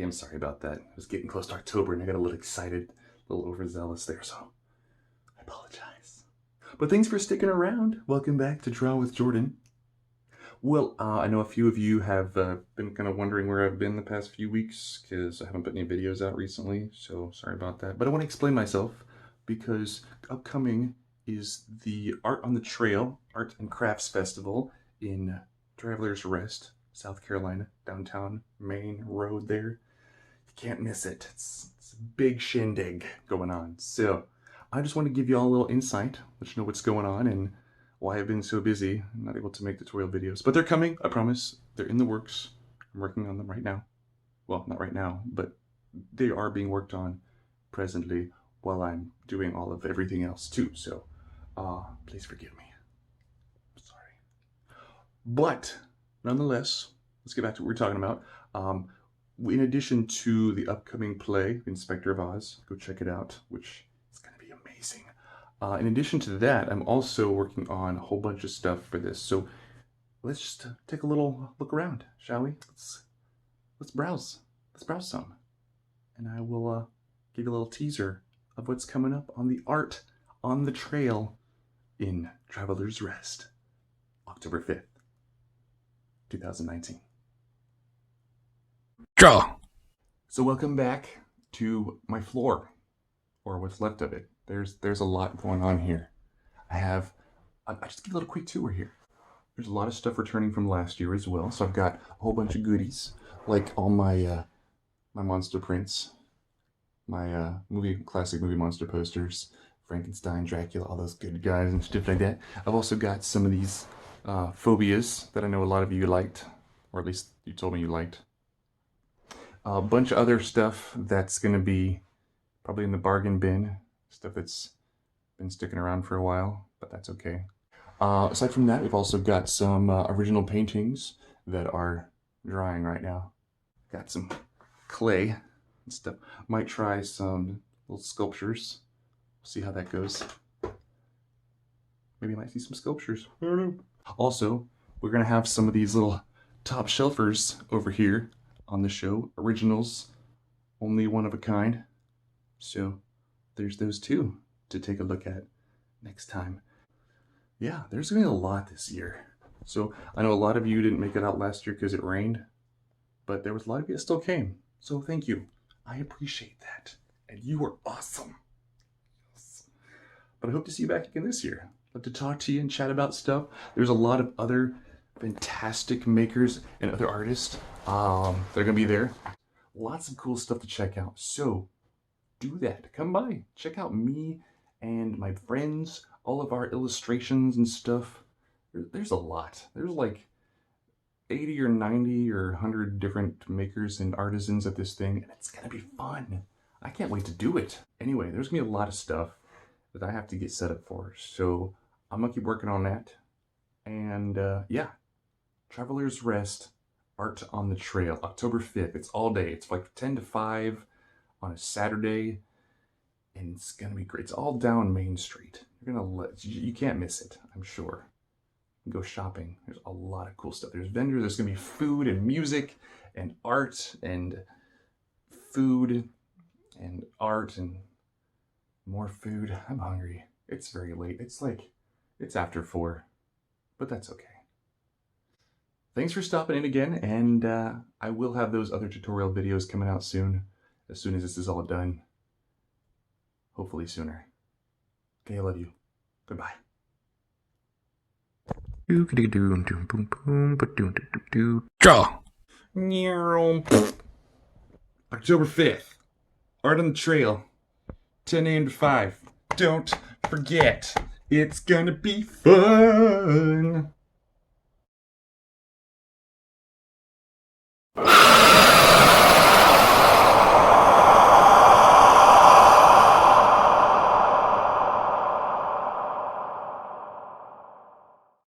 am sorry about that. It was getting close to October and I got a little excited, a little overzealous there, so I apologize. But thanks for sticking around. Welcome back to Draw with Jordan. Well, I know a few of you have been kind of wondering where I've been the past few weeks because I haven't put any videos out recently, so sorry about that. But I want to explain myself because upcoming is the Art on the Trail Art and Crafts Festival in Travelers Rest, South Carolina, downtown Main Road there. You can't miss it. It's a big shindig going on. So I just want to give you all a little insight, let you know what's going on and why I've been so busy. I'm not able to make tutorial videos, but they're coming, I promise. They're in the works. I'm working on them right now. Well, not right now, but they are being worked on presently while I'm doing all of everything else too. So please forgive me. I'm sorry. But nonetheless, let's get back to what we're talking about. In addition to the upcoming play, Inspector of Oz, go check it out, which is going to be amazing. In addition to that, I'm also working on a whole bunch of stuff for this. So let's just take a little look around, shall we? Let's browse. Let's browse some. And I will give you a little teaser of what's coming up on the Art on the Trail in Travelers Rest, October 5th, 2019. Draw! So welcome back to my floor, or what's left of it. There's a lot going on here. I just give a little quick tour here. There's a lot of stuff returning from last year as well. So I've got a whole bunch of goodies, like all my my monster prints, my classic movie monster posters, Frankenstein, Dracula, all those good guys and stuff like that. I've also got some of these phobias that I know a lot of you liked, or at least you told me you liked. A bunch of other stuff that's going to be probably in the bargain bin. Stuff that's been sticking around for a while, but that's okay. Aside from that, we've also got some original paintings that are drying right now. Got some clay and stuff. Might try some little sculptures. See how that goes. Maybe I might see some sculptures. I don't know. Also, we're going to have some of these little top shelfers over here on the show. Originals, only one of a kind. So there's those two to take a look at next time. Yeah, there's going to be a lot this year. So I know a lot of you didn't make it out last year because it rained, but there was a lot of you that still came. So thank you. I appreciate that. And you were awesome. Yes. But I hope to see you back again this year. Love to talk to you and chat about stuff. There's a lot of other fantastic makers and other artists. They're going to be there. Lots of cool stuff to check out. So do that. Come by. Check out me and my friends, all of our illustrations and stuff. There's a lot. There's like 80 or 90 or 100 different makers and artisans at this thing, and it's gonna be fun. I can't wait to do it. Anyway, there's gonna be a lot of stuff that I have to get set up for, so I'm gonna keep working on that. And yeah, Travelers Rest, Art on the Trail, October 5th. It's all day. It's like 10 to 5 on a Saturday, and it's gonna be great. It's all down Main Street. You can't miss it, I'm sure. You can go shopping. There's a lot of cool stuff. There's vendors. There's gonna be food and music and art and food and art and more food. I'm hungry. It's very late. It's after 4, but that's okay. Thanks for stopping in again, and I will have those other tutorial videos coming out soon as this is all done. Hopefully sooner. Okay, I love you. Goodbye. Draw! October 5th. Art on the Trail. 10 a.m. to 5. Don't forget. It's gonna be fun.